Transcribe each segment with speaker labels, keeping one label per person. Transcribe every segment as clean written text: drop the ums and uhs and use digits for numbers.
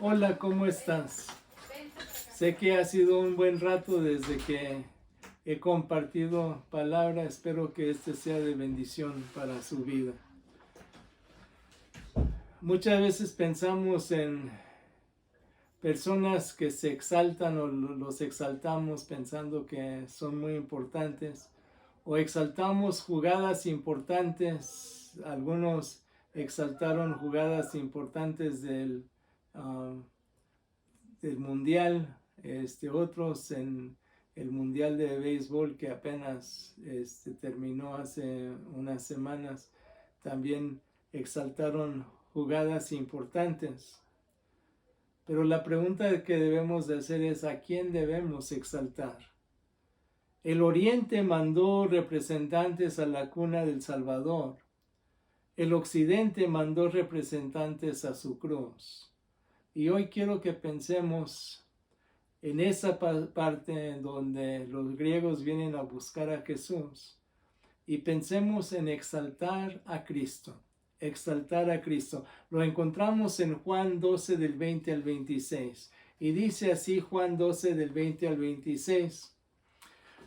Speaker 1: Hola, ¿cómo estás? Sé que ha sido un buen rato desde que he compartido palabra. Espero que este sea de bendición para su vida. Muchas veces pensamos en personas que se exaltan o los exaltamos pensando que son muy importantes, o exaltamos jugadas importantes. Algunos exaltaron jugadas importantes um, del mundial, otros en el mundial de béisbol que apenas terminó hace unas semanas, también exaltaron jugadas importantes. Pero la pregunta que debemos de hacer es: ¿a quién debemos exaltar? El Oriente mandó representantes a la cuna del Salvador. El Occidente mandó representantes a su cruz. Y hoy quiero que pensemos en esa parte en donde los griegos vienen a buscar a Jesús, y pensemos en exaltar a Cristo. Exaltar a Cristo. Lo encontramos en Juan 12 del 20 al 26. Y dice así Juan 12 del 20 al 26.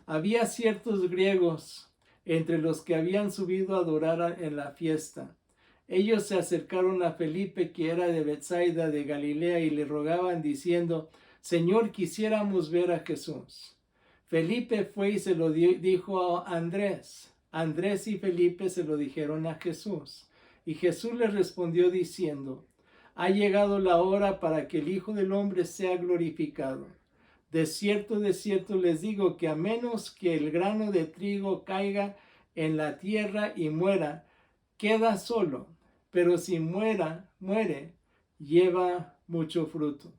Speaker 1: Había ciertos griegos entre los que habían subido a adorar en la fiesta. Ellos se acercaron a Felipe, que era de Betsaida de Galilea, y le rogaban diciendo: Señor, quisiéramos ver a Jesús. Felipe fue y se lo dijo a Andrés. Andrés y Felipe se lo dijeron a Jesús. Y Jesús les respondió diciendo: Ha llegado la hora para que el Hijo del Hombre sea glorificado. De cierto les digo que a menos que el grano de trigo caiga en la tierra y muera, queda solo, pero si muere, lleva mucho fruto.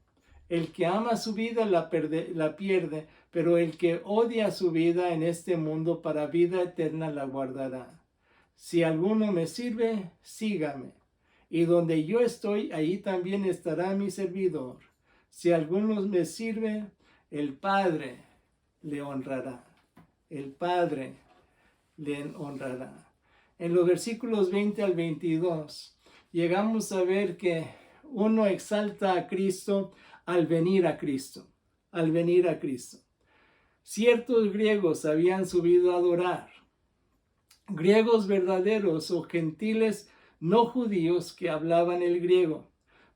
Speaker 1: El que ama su vida la pierde, pero el que odia su vida en este mundo para vida eterna la guardará. Si alguno me sirve, sígame. Y donde yo estoy, allí también estará mi servidor. Si alguno me sirve, el Padre le honrará. El Padre le honrará. En los versículos 20 al 22, llegamos a ver que uno exalta a Cristo al venir a Cristo. Al venir a Cristo. Ciertos griegos habían subido a adorar. Griegos verdaderos o gentiles no judíos que hablaban el griego.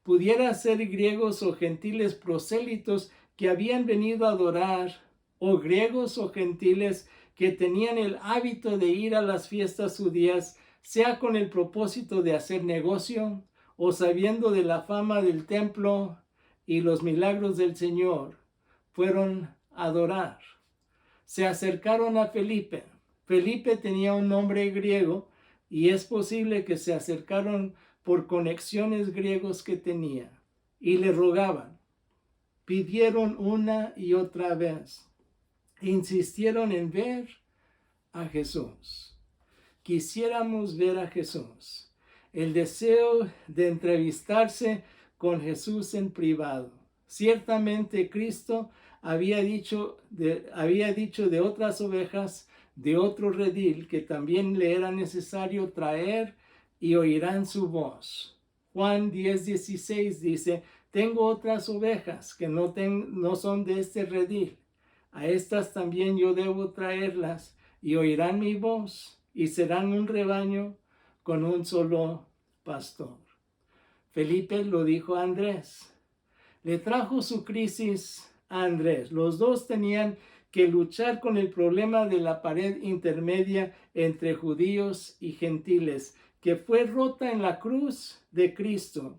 Speaker 1: Pudiera ser griegos o gentiles prosélitos que habían venido a adorar, o griegos o gentiles que tenían el hábito de ir a las fiestas judías, sea con el propósito de hacer negocio o sabiendo de la fama del templo y los milagros del Señor, fueron a adorar. Se acercaron a Felipe. Felipe tenía un nombre griego y es posible que se acercaron por conexiones griegos que tenía, y le rogaban. Pidieron una y otra vez. Insistieron en ver a Jesús. Quisiéramos ver a Jesús. El deseo de entrevistarse con Jesús en privado. Ciertamente Cristo había dicho de otras ovejas de otro redil que también le era necesario traer, y oirán su voz. Juan 10:16 dice: Tengo otras ovejas que no son de este redil. A estas también yo debo traerlas, y oirán mi voz, y serán un rebaño con un solo pastor. Felipe lo dijo a Andrés. Le trajo su crisis a Andrés. Los dos tenían que luchar con el problema de la pared intermedia entre judíos y gentiles, que fue rota en la cruz de Cristo,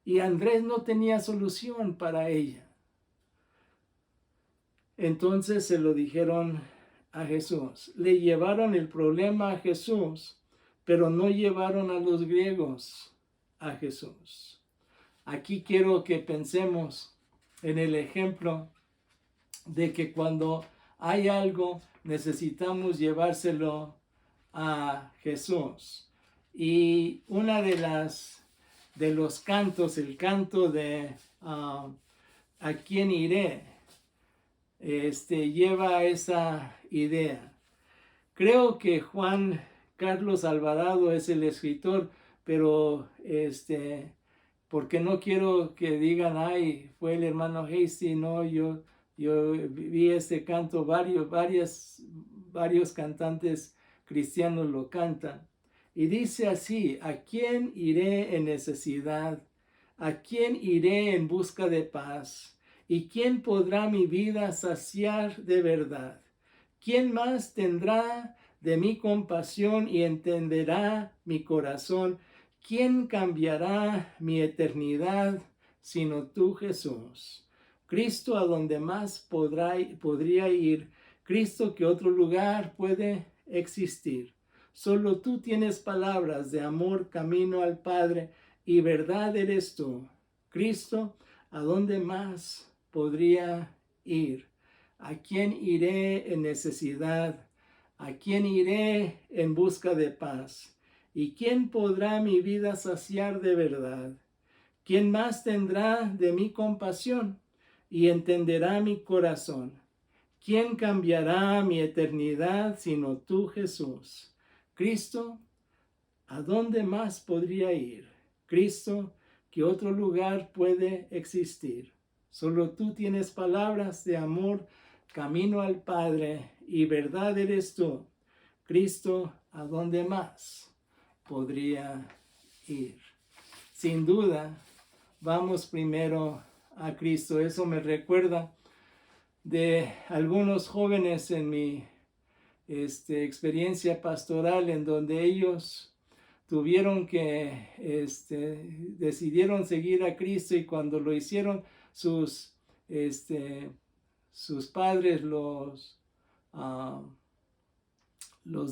Speaker 1: y Andrés no tenía solución para ella. Entonces se lo dijeron a Jesús. Le llevaron el problema a Jesús, pero no llevaron a los griegos a Jesús. Aquí quiero que pensemos en el ejemplo de que cuando hay algo necesitamos llevárselo a Jesús. Y una de los cantos, el canto de ¿a quién iré?, lleva esa idea. Creo que Juan Carlos Alvarado es el escritor, pero porque no quiero que digan, ay, fue el hermano Hasty. No, yo vi este canto, varios cantantes cristianos lo cantan. Y dice así: ¿a quién iré en necesidad? ¿A quién iré en busca de paz? ¿Y quién podrá mi vida saciar de verdad? ¿Quién más tendrá de mi compasión y entenderá mi corazón? ¿Quién cambiará mi eternidad sino tú, Jesús? Cristo, a donde más podría ir, Cristo, que otro lugar puede existir. Solo tú tienes palabras de amor, camino al Padre, y verdad eres tú. Cristo, ¿a dónde más podría ir? ¿A quién iré en necesidad? ¿A quién iré en busca de paz? ¿Y quién podrá mi vida saciar de verdad? ¿Quién más tendrá de mi compasión y entenderá mi corazón? ¿Quién cambiará mi eternidad sino tú, Jesús? Cristo, ¿a dónde más podría ir? Cristo, ¿qué otro lugar puede existir? Solo tú tienes palabras de amor, camino al Padre, y verdad eres tú. Cristo, ¿a dónde más podría ir? Sin duda, vamos primero a Cristo. Eso me recuerda de algunos jóvenes en mi experiencia pastoral, en donde ellos tuvieron que, decidieron seguir a Cristo, y cuando lo hicieron, sus padres los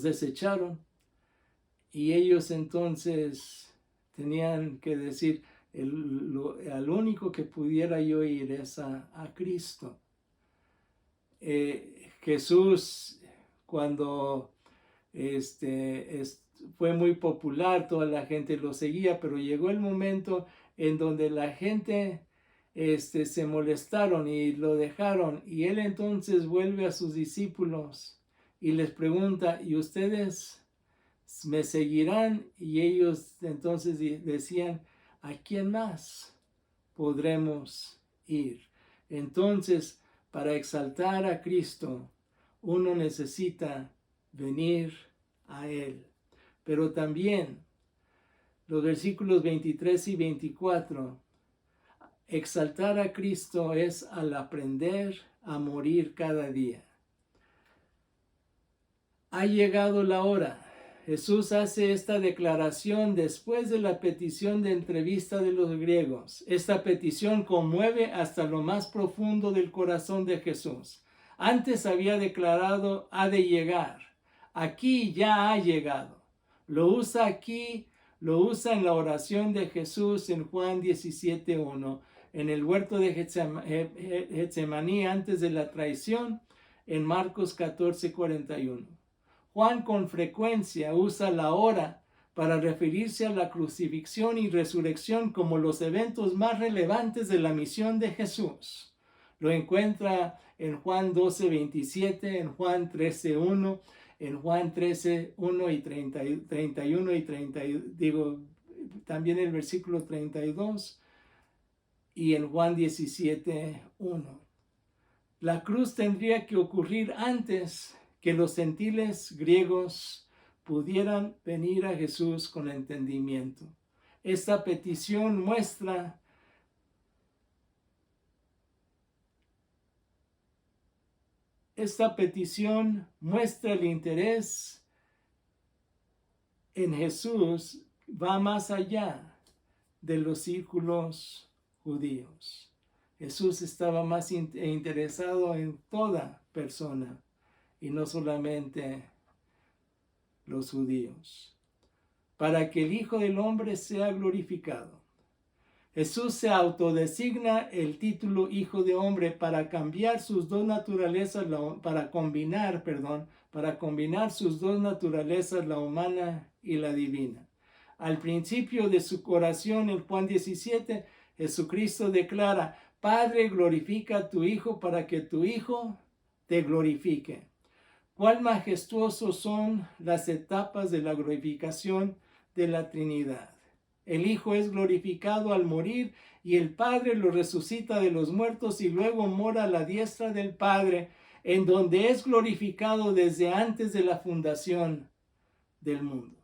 Speaker 1: desecharon, y ellos entonces tenían que decir, al único que pudiera yo ir es a Cristo. Jesús, cuando fue muy popular, toda la gente lo seguía, pero llegó el momento en donde la gente se molestaron y lo dejaron, y él entonces vuelve a sus discípulos y les pregunta: ¿y ustedes me seguirán? Y ellos entonces decían: ¿a quién más podremos ir? Entonces, para exaltar a Cristo, uno necesita venir a Él. Pero también los versículos 23 y 24, exaltar a Cristo es al aprender a morir cada día. Ha llegado la hora. Jesús hace esta declaración después de la petición de entrevista de los griegos. Esta petición conmueve hasta lo más profundo del corazón de Jesús. Antes había declarado: ha de llegar. Aquí ya ha llegado. Lo usa aquí, lo usa en la oración de Jesús en Juan 17:1, en el huerto de Getsemaní antes de la traición, en Marcos 14:41. Juan con frecuencia usa la hora para referirse a la crucifixión y resurrección como los eventos más relevantes de la misión de Jesús. Lo encuentra en Juan 12:27, en Juan 13:1, en Juan 13:1 y 31 y 30, también el versículo 32, y en Juan 17:1. La cruz tendría que ocurrir antes que los gentiles griegos pudieran venir a Jesús con entendimiento. Esta petición muestra el interés en Jesús, va más allá de los círculos judíos. Jesús estaba más interesado en toda persona, y no solamente los judíos, para que el Hijo del Hombre sea glorificado. Jesús se autodesigna el título Hijo de Hombre para cambiar sus dos naturalezas, para combinar sus dos naturalezas, la humana y la divina. Al principio de su oración en Juan 17, Jesucristo declara: Padre, glorifica a tu Hijo para que tu Hijo te glorifique. Cuán majestuosos son las etapas de la glorificación de la Trinidad. El Hijo es glorificado al morir y el Padre lo resucita de los muertos y luego mora a la diestra del Padre, en donde es glorificado desde antes de la fundación del mundo.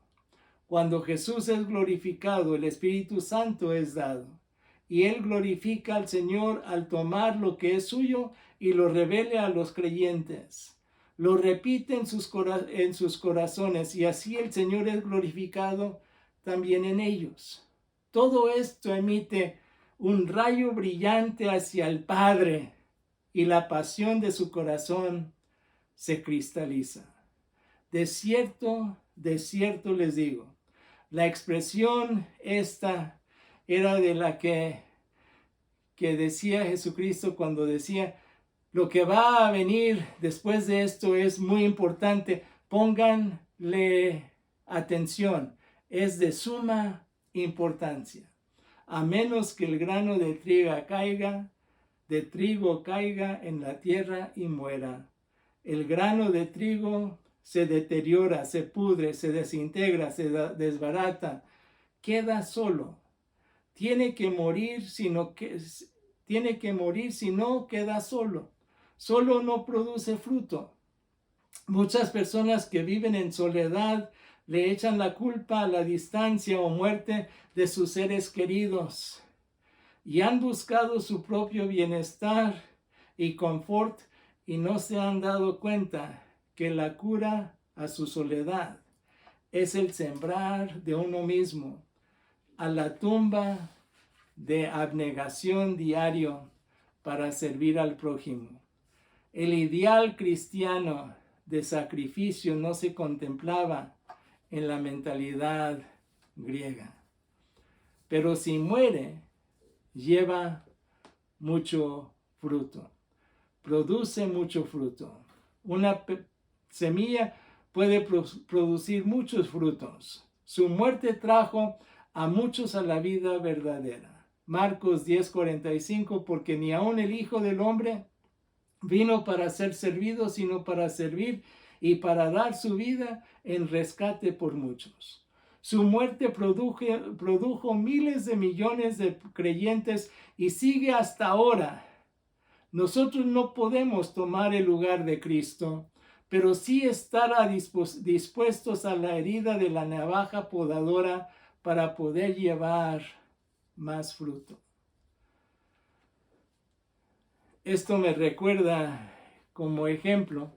Speaker 1: Cuando Jesús es glorificado, el Espíritu Santo es dado. Y Él glorifica al Señor al tomar lo que es suyo y lo revela a los creyentes. Lo repite en sus corazones y así el Señor es glorificado también en ellos. Todo esto emite un rayo brillante hacia el Padre y la pasión de su corazón se cristaliza. De cierto les digo, la expresión esta era de la que decía Jesucristo cuando decía, lo que va a venir después de esto es muy importante, pónganle atención, es de suma importancia. A menos que el grano de trigo caiga en la tierra y muera. El grano de trigo se deteriora, se pudre, se desintegra, se desbarata, queda solo. Tiene que morir si no queda solo. Solo no produce fruto. Muchas personas que viven en soledad le echan la culpa a la distancia o muerte de sus seres queridos y han buscado su propio bienestar y confort y no se han dado cuenta que la cura a su soledad es el sembrar de uno mismo a la tumba de abnegación diario para servir al prójimo. El ideal cristiano de sacrificio no se contemplaba en la mentalidad griega. Pero si muere, lleva mucho fruto, produce mucho fruto. Una semilla puede producir muchos frutos. Su muerte trajo a muchos a la vida verdadera. Marcos 10:45, porque ni aun el Hijo del Hombre vino para ser servido, sino para servir y para dar su vida en rescate por muchos. Su muerte produjo miles de millones de creyentes y sigue hasta ahora. Nosotros no podemos tomar el lugar de Cristo, pero sí estar dispuestos a la herida de la navaja podadora para poder llevar más fruto. Esto me recuerda como ejemplo,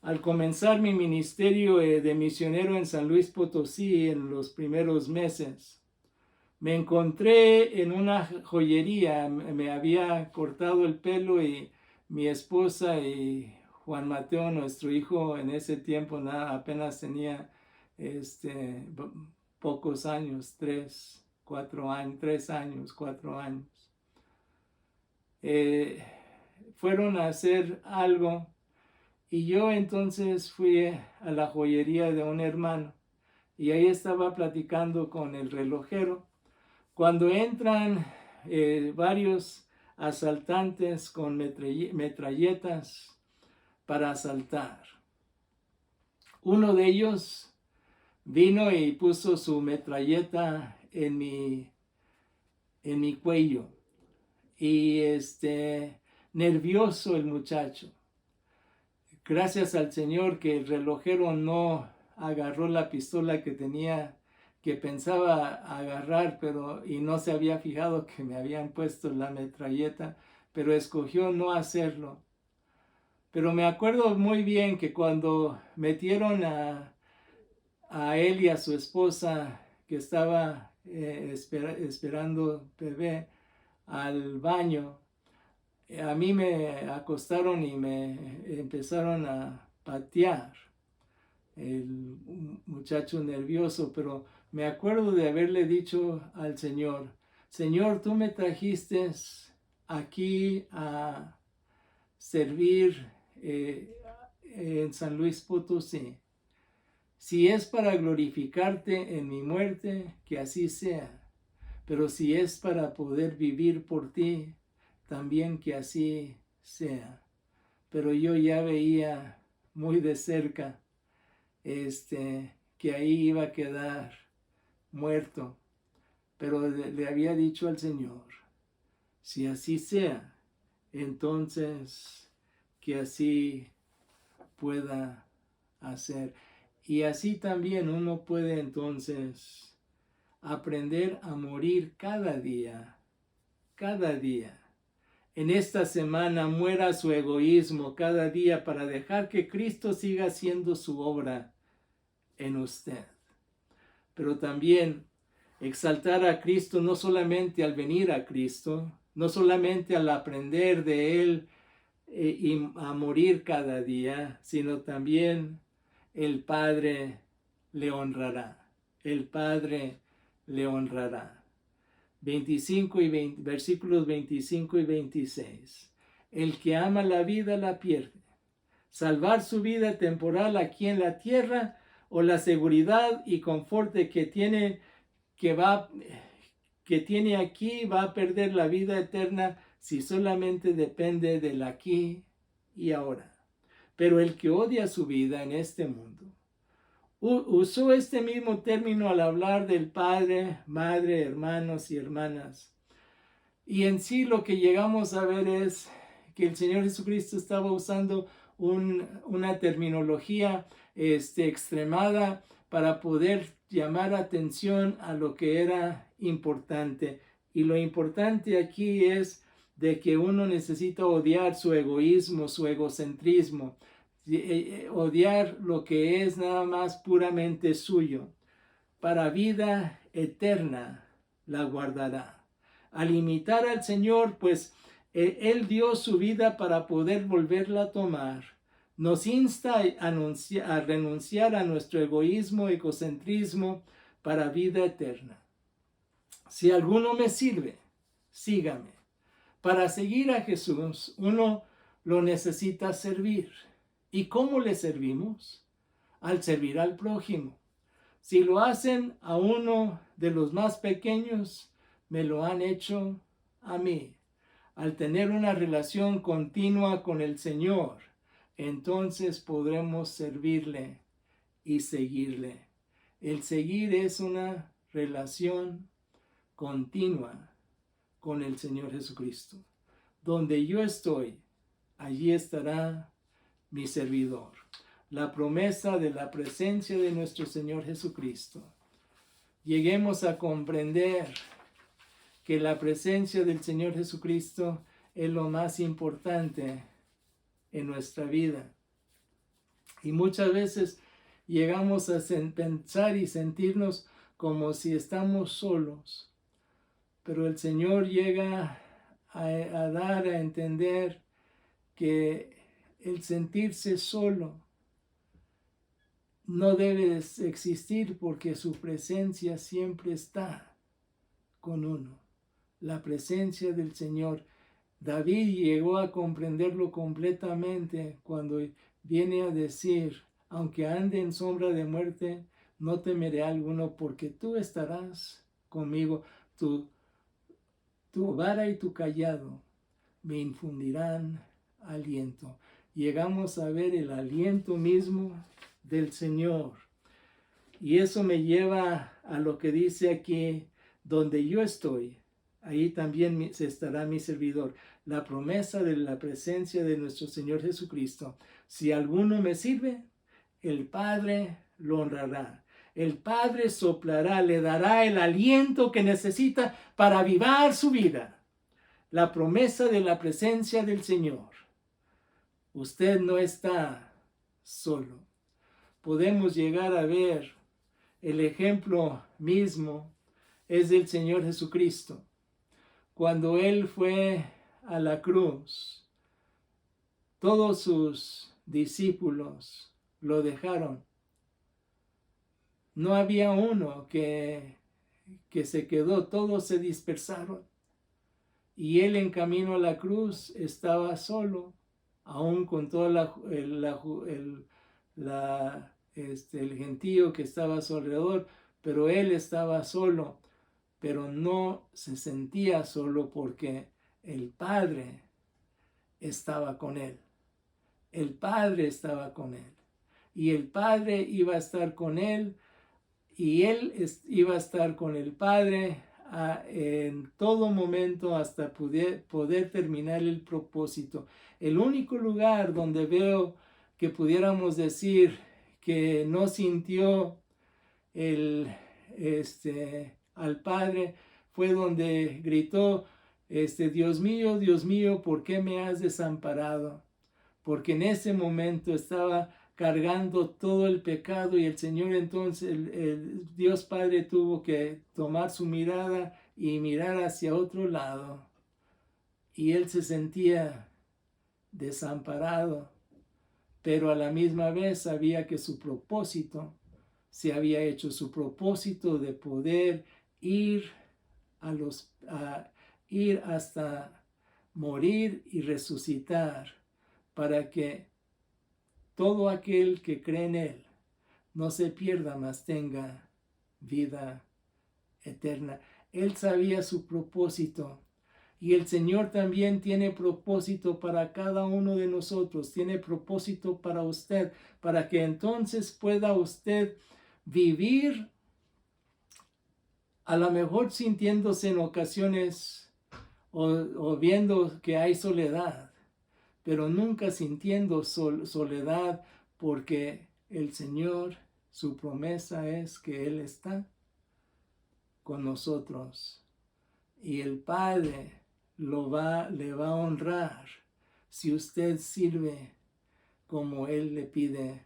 Speaker 1: al comenzar mi ministerio de misionero en San Luis Potosí en los primeros meses, me encontré en una joyería, me había cortado el pelo y mi esposa y Juan Mateo, nuestro hijo en ese tiempo, apenas tenía pocos años, 4 años. Fueron a hacer algo y yo entonces fui a la joyería de un hermano y ahí estaba platicando con el relojero cuando entran varios asaltantes con metralletas para asaltar. Uno de ellos vino y puso su metralleta en mi cuello y nervioso el muchacho. Gracias al Señor que el relojero no agarró la pistola que pensaba agarrar, y no se había fijado que me habían puesto la metralleta, pero escogió no hacerlo. Pero me acuerdo muy bien que cuando metieron a él y a su esposa, que estaba esperando bebé, al baño, a mí me acostaron y me empezaron a patear, el muchacho nervioso, pero me acuerdo de haberle dicho al Señor, Señor, tú me trajiste aquí a servir en San Luis Potosí. Si es para glorificarte en mi muerte, que así sea. Pero si es para poder vivir por ti, también que así sea. Pero yo ya veía muy de cerca que ahí iba a quedar muerto pero le había dicho al Señor, si así sea, entonces que así pueda hacer. Y así también uno puede entonces aprender a morir cada día, cada día. En esta semana muera su egoísmo cada día para dejar que Cristo siga haciendo su obra en usted. Pero también exaltar a Cristo no solamente al venir a Cristo, no solamente al aprender de Él y a morir cada día, sino también el Padre le honrará. El Padre le honrará. 25 y 20, versículos 25 y 26. El que ama la vida la pierde. Salvar su vida temporal aquí en la tierra o la seguridad y confort que tiene aquí va a perder la vida eterna si solamente depende del aquí y ahora. Pero el que odia su vida en este mundo, usó este mismo término al hablar del padre, madre, hermanos y hermanas. Y en sí lo que llegamos a ver es que el Señor Jesucristo estaba usando una terminología extremada para poder llamar atención a lo que era importante. Y lo importante aquí es de que uno necesita odiar su egoísmo, su egocentrismo, odiar lo que es nada más puramente suyo. Para vida eterna la guardará. Al imitar al Señor, pues Él dio su vida para poder volverla a tomar. Nos insta a renunciar a nuestro egoísmo, egocentrismo para vida eterna. Si alguno me sirve, sígame. Para seguir a Jesús, uno lo necesita servir. ¿Y cómo le servimos? Al servir al prójimo. Si lo hacen a uno de los más pequeños, me lo han hecho a mí. Al tener una relación continua con el Señor, entonces podremos servirle y seguirle. El seguir es una relación continua con el Señor Jesucristo. Donde yo estoy, allí estará mi servidor. La promesa de la presencia de nuestro Señor Jesucristo. Lleguemos a comprender que la presencia del Señor Jesucristo es lo más importante en nuestra vida. Y muchas veces llegamos a pensar y sentirnos como si estamos solos. Pero el Señor llega a dar a entender que el sentirse solo no debe existir porque su presencia siempre está con uno. La presencia del Señor. David llegó a comprenderlo completamente cuando viene a decir, aunque ande en sombra de muerte, no temeré alguno porque tú estarás conmigo. Tu vara y tu callado me infundirán aliento. Llegamos a ver el aliento mismo del Señor. Y eso me lleva a lo que dice aquí, donde yo estoy, ahí también estará mi servidor. La promesa de la presencia de nuestro Señor Jesucristo. Si alguno me sirve, el Padre lo honrará. El Padre soplará, le dará el aliento que necesita para avivar su vida. La promesa de la presencia del Señor. Usted no está solo. Podemos llegar a ver el ejemplo mismo es del Señor Jesucristo. Cuando Él fue a la cruz, todos sus discípulos lo dejaron. No había uno que se quedó, todos se dispersaron. Y Él en camino a la cruz estaba solo, aún con todo el gentío que estaba a su alrededor, pero Él estaba solo, pero no se sentía solo porque el Padre estaba con Él. El Padre estaba con Él. Y el Padre iba a estar con Él, y Él iba a estar con el Padre en todo momento hasta poder terminar el propósito. El único lugar donde veo que pudiéramos decir que no sintió al Padre fue donde gritó, Dios mío, ¿por qué me has desamparado? Porque en ese momento estaba cargando todo el pecado y el Señor entonces, el Dios Padre tuvo que tomar su mirada y mirar hacia otro lado. Y él se sentía desamparado, pero a la misma vez sabía que su propósito se había hecho, su propósito de poder ir ir hasta morir y resucitar para que todo aquel que cree en él no se pierda, mas tenga vida eterna. Él sabía su propósito. Y el Señor también tiene propósito para cada uno de nosotros, tiene propósito para usted, para que entonces pueda usted vivir, a lo mejor sintiéndose en ocasiones o viendo que hay soledad, pero nunca sintiendo soledad, porque el Señor, su promesa es que Él está con nosotros y el Padre le va a honrar si usted sirve como Él le pide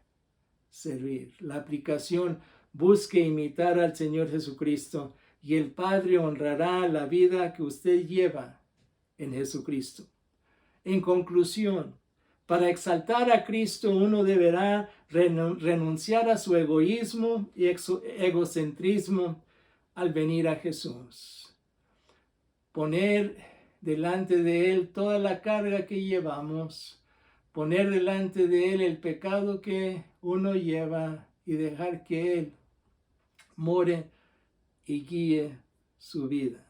Speaker 1: servir. La aplicación: busque imitar al Señor Jesucristo y el Padre honrará la vida que usted lleva en Jesucristo. En conclusión, para exaltar a Cristo uno deberá renunciar a su egoísmo y egocentrismo al venir a Jesús. Poner delante de Él toda la carga que llevamos, poner delante de Él el pecado que uno lleva y dejar que Él more y guíe su vida.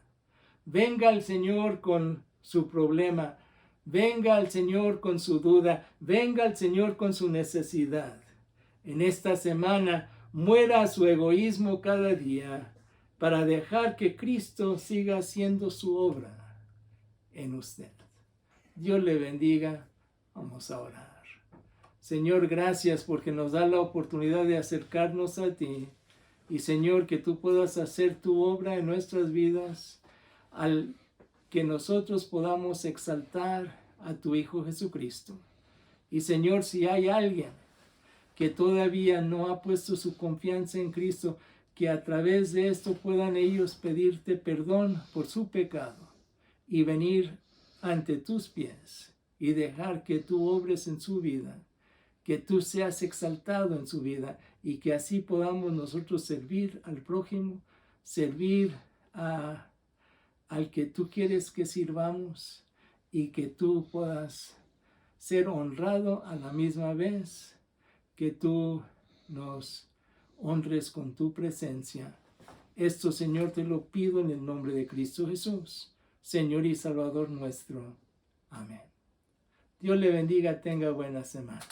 Speaker 1: Venga al Señor con su problema, venga al Señor con su duda, venga al Señor con su necesidad. En esta semana, muera su egoísmo cada día para dejar que Cristo siga haciendo su obra en usted. Dios le bendiga. Vamos a orar. Señor, gracias porque nos da la oportunidad de acercarnos a ti. Y Señor, que tú puedas hacer tu obra en nuestras vidas, al que nosotros podamos exaltar a tu Hijo Jesucristo. Y Señor, si hay alguien que todavía no ha puesto su confianza en Cristo, que a través de esto puedan ellos pedirte perdón por su pecado y venir ante tus pies y dejar que tú obres en su vida, que tú seas exaltado en su vida y que así podamos nosotros servir al prójimo, servir al que tú quieres que sirvamos y que tú puedas ser honrado a la misma vez que tú nos honres con tu presencia. Esto, Señor, te lo pido en el nombre de Cristo Jesús, Señor y Salvador nuestro. Amén. Dios le bendiga, tenga buena semana.